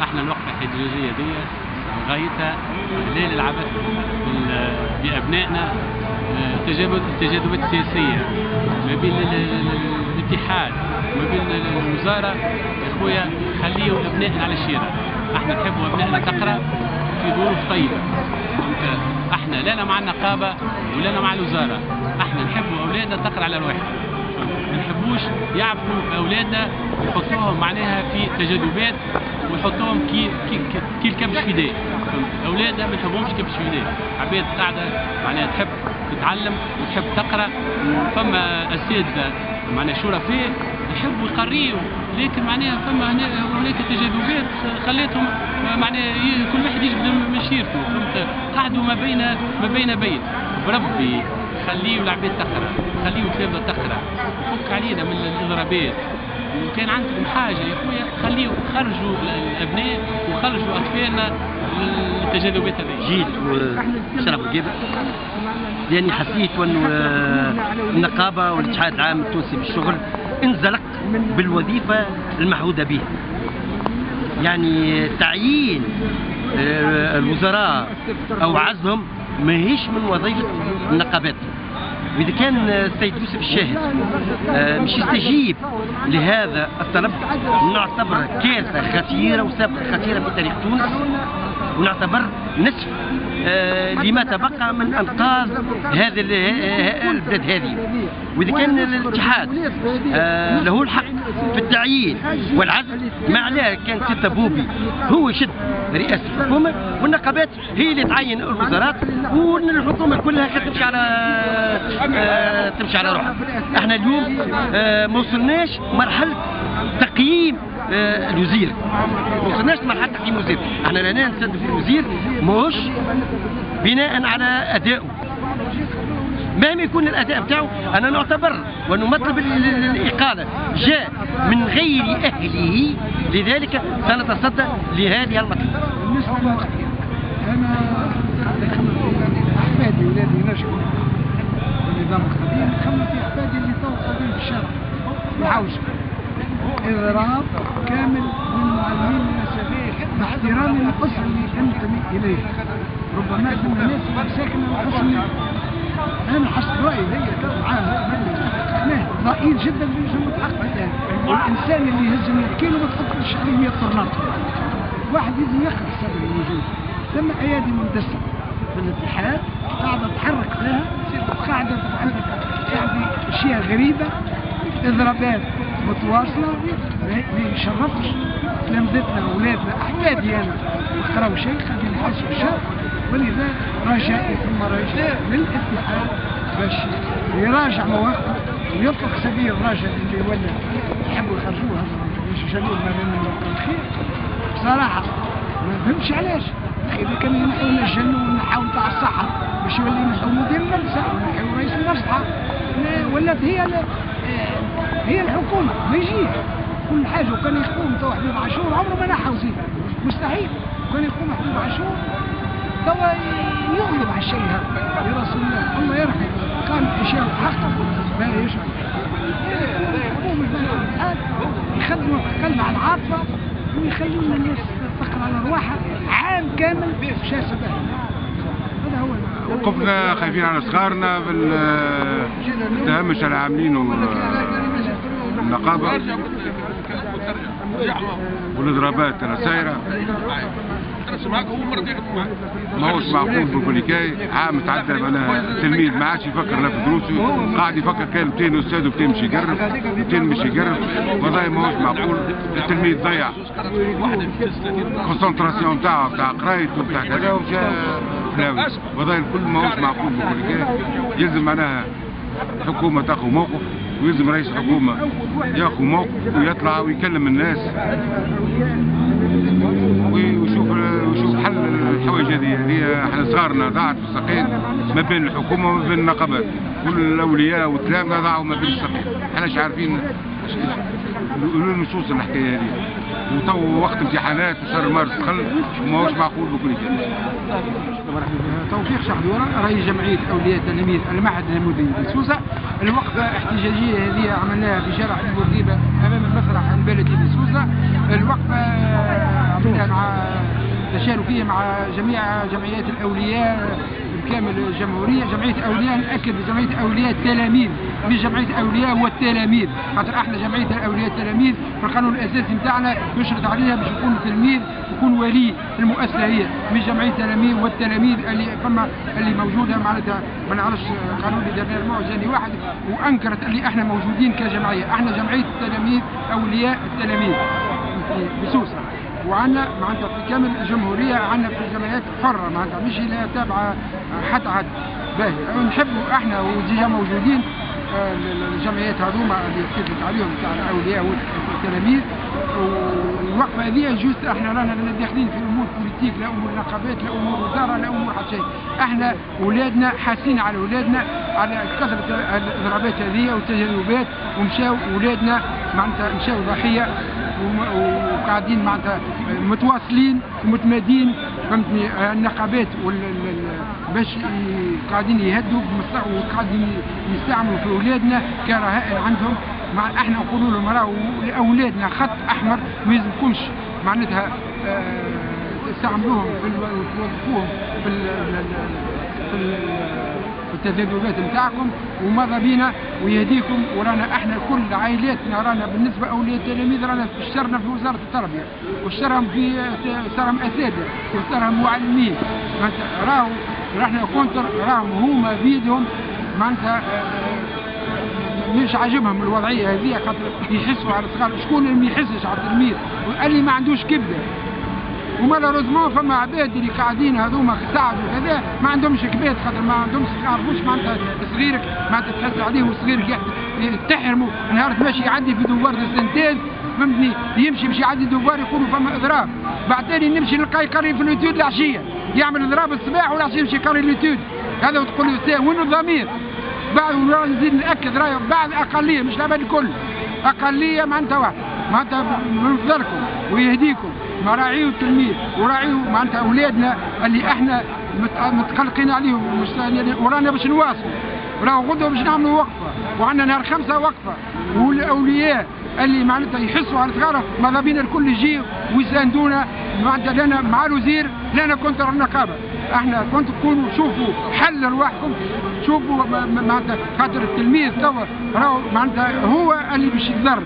احنا الوقفه الاحتجاجيه دي غايتها إذلال العبث بأبنائنا، التجاذبات السياسية ما بين الاتحاد وما بين الوزارة. يا خويا خليوا أبنائنا على الشارع، احنا نحبوا أبنائنا تقرأ في ظروف طيبة. احنا لا مع النقابة ولا مع الوزارة، احنا نحبوا أولادنا تقرأ على رواحها، ما نحبوش يعبوا أولادنا ويحطوهم معناها في تجاذبات ويحطوهم كي الكبش في يديه. اولادنا ما نحبهمش كبش في يديه، عباد قاعده معناها تحب تتعلم وتحب تقرا، فما اساتذه معناها شرفاء يحبوا يقريوا، لكن معناها فما هناك تجاذبات خليتهم معناها كل واحد يجبد من شيرته، فهمت؟ قعدوا ما بين بربي خليوا العباد تقرا، خليوا الطلبه تقرا، فك علينا من الاضرابات. وكان عندكم حاجه يا خويا خليوا خرجوا الابناء وخرجوا اطفالنا للتجاذبات هذه. جيت وشرف الجبل لاني حسيت انه النقابه والاتحاد العام التونسي بالشغل انزلق بالوظيفه المعهوده به. يعني تعيين الوزراء او عزلهم ماهيش من وظيفه النقابات. وإذا كان السيد يوسف الشاهد مش يستجيب لهذا الطلب، نعتبر كارثة خطيرة وسابقة خطيرة في تاريخ تونس، ونعتبر نصف لما تبقى من أنقاذ هذا البلاد هذه. وإذا كان الاتحاد له الحق في التعيين والعزل، ما علاه كان سيد بوبي هو يشد رئاسة الحكومة والنقابات هي اللي تعين الوزارات، والحكومة كلها تمشي على روحها. احنا اليوم ما وصلناش مرحلة تقييم الوزير، ما وصلناش مرحلة تقييم الوزير. احنا لنا نستهدف الوزير ماهوش بناء على أدائه، مهما يكون الأداء بتاعه. أنا نعتبر وأنه مطلب الإقالة جاء من غير أهله، لذلك سنتصدى لهذه المطلب. أنا أحفادي ولادي نشكوا النظام القديم، خمم في أحفادي اللي تو قاعدين في الشارع يعاوشوا إضراب كامل من معلمين الأساتذة باحترام الأسر اللي أنتمي إليه. ربما ثم ناس ساكنة القسم، أنا حسب رأيي هي عام ضئيل جدا في متحقق. يعني والإنسان اللي يهزم يحكي له ما تحطش عليه 100 طرنات. واحد لازم ياخذ حساب الموجود. ثم أيادي مندسة في الاتحاد قاعدة تحرك فيها، قاعدة يعني أشياء غريبة، إضرابات متواصلة ما يشرفش. تلامذتنا أولادنا أحفادي أنا ما قراو شيء، خلينا نحسوا الشر. ولذا رجائي ثم رجاء للاتحاد باش يراجع مواقفه ويطلق سبيل الراجل اللي ولا يحبوا يخرجوها باش يجلوا لنا الخير. بصراحة ما فهمتش علاش إذا كان ينحوا الجنة ونحاو تاع الصحة باش يولي ينحوا مدير المدرسة ونحاو رئيس المصلحة، ولات هي الحكومة ما يجيش كل حاجة. وكان يقوم تو حبيب عاشور عمره ما نحاو زيد، مستحيل. وكان يقوم حبيب عاشور توا يغلب على الشيء هذا يا رسول الله، الله يرحم. كان اشياء حقا ما يشعر يقوم الاتحاد يخدموا قلب على العاطفه ويخلونا الناس تفكر على ارواحها عام كامل شاسه به. هذا هو. وقفنا خايفين على صغارنا بالتهمش اللي عاملينه النقابه والاضرابات اللي سايره. ما هوش معقول بكل حكايه. عام تعدى معناها التلميذ ما عادش يفكر لا في دروسه، قاعد يفكر كان 200 استاذ و200 مش يقرب، 200 مش يقرب. والله ما هوش معقول. التلميذ ضيع الكونسنتراسيون نتاعه بتاع قرايته بتاع كذا ومشى فلاوي. والله الكل ما هوش معقول بكل حكايه. يلزم معناها الحكومه تاخذ موقف، ويلزم رئيس الحكومه ياخذ موقف ويطلع ويكلم الناس ويشوف حل الحوايج هذه. احنا صغارنا ضاعت في الساقين ما بين الحكومه وما بين النقابات، كل الاولياء والتلامذه ضاعوا ما بين الساقين. احناش عارفين يقولوا النصوص الحكايه هذه. وتو وقت امتحانات وشهر مارس دخل وما هوش معقول بكل شيء. توفيق شحذورة رئيس جمعية أولياء تلاميذ المعهد النموذجي بسوسة. الوقفة الاحتجاجية هذه عملناها في شارع بورقيبة أمام المسرح البلدي بسوسة. الوقفة مع جميع جمعيات الاولياء بكامل الجمهوريه. جمعيه اولياء، ناكد جمعيه اولياء التلاميذ مش جمعيه اولياء والتلاميذ، خاطر احنا جمعيه الاولياء التلاميذ في القانون الاساسي نتاعنا يشرط علينا باش يكون تلميذ يكون ولي المؤسسه، هي مش جمعيه تلاميذ والتلاميذ اللي فما اللي موجوده معناتها ما نعرفش قانون اللي درنا الموعد جاني واحد وانكرت اللي احنا موجودين كجمعيه. احنا جمعيه التلاميذ اولياء التلاميذ بسوسه، وعندنا معناتها في كامل الجمهوريه عندنا في الجمعيات حره معناتها مش لا تابعه حتى حد باهي. نحبوا احنا وديجا موجودين الجمعيات هذوما اللي كتبت عليهم تاع الاولياء والتلاميذ. والوقفه هذه جوست احنا رانا داخلين في امور بوليتيك، لا امور نقابات، لا امور وزاره، لا امور حتى شيء. احنا اولادنا حاسين على اولادنا على كثره الاضرابات هذه والتجاذبات، ومشاو اولادنا معناتها مشاو ضحيه وقاعدين معناتها متواصلين ومتمادين فهمتني. النقابات باش قاعدين يهدوا وقاعدين يستعملوا في اولادنا كرهائن عندهم. احنا نقولوا لهم راهو لاولادنا خط احمر ما يلزمكمش معناتها تستعملوهم وتوظفوهم في التذبذبات نتاعكم، وماذا بينا ويهديكم. ورانا احنا كل عائلاتنا رانا بالنسبه اولياء التلاميذ رانا اشترنا في وزاره التربيه واشترهم في اشترهم اساتذه واشترهم معلمين راهو احنا كونتر راهم هما بيدهم معناتها مش عاجبهم الوضعيه هذه خاطر يحسوا على الصغار. شكون اللي ما يحسش على التلميذ اللي ما عندوش كبده؟ ومالوريزمون فما عباد اللي قاعدين هذوما ساعدوا كذا ما عندهمش كباد خاطر ما عندهمش يعرفوش معناتها صغيرك معناتها تحس عليه وصغيرك تحرموا نهار ماشي يعدي في دوار السنتين فهمتني يمشي باش يعدي دوار يقولوا فما اضراب، بعدين نمشي نلقاه يقري في الاتود العشيه يعمل اضراب الصباح والعشيه يمشي يقري الاتود هذا وتقول له وين الضمير؟ بعد نزيد ناكد راهي بعد اقليه مش العباد الكل اقليه معناتها واحد معناتها بنفضلكم ويهديكم مراعيوا التلميذ وراعيوا معناتها اولادنا اللي احنا متقلقين عليهم ورانا باش نواصلوا راهو غدوه باش نعملوا وقفه وعندنا نهار 5 وقفه. والاولياء اللي معناتها يحسوا على صغارهم ماذا بينا الكل يجي ويساندونا معناتها لنا مع الوزير لنا كونتر النقابه. احنا كنتوا تكونوا شوفوا حل لروحكم شوفوا معناتها خاطر التلميذ توا راهو معناتها هو اللي باش يضر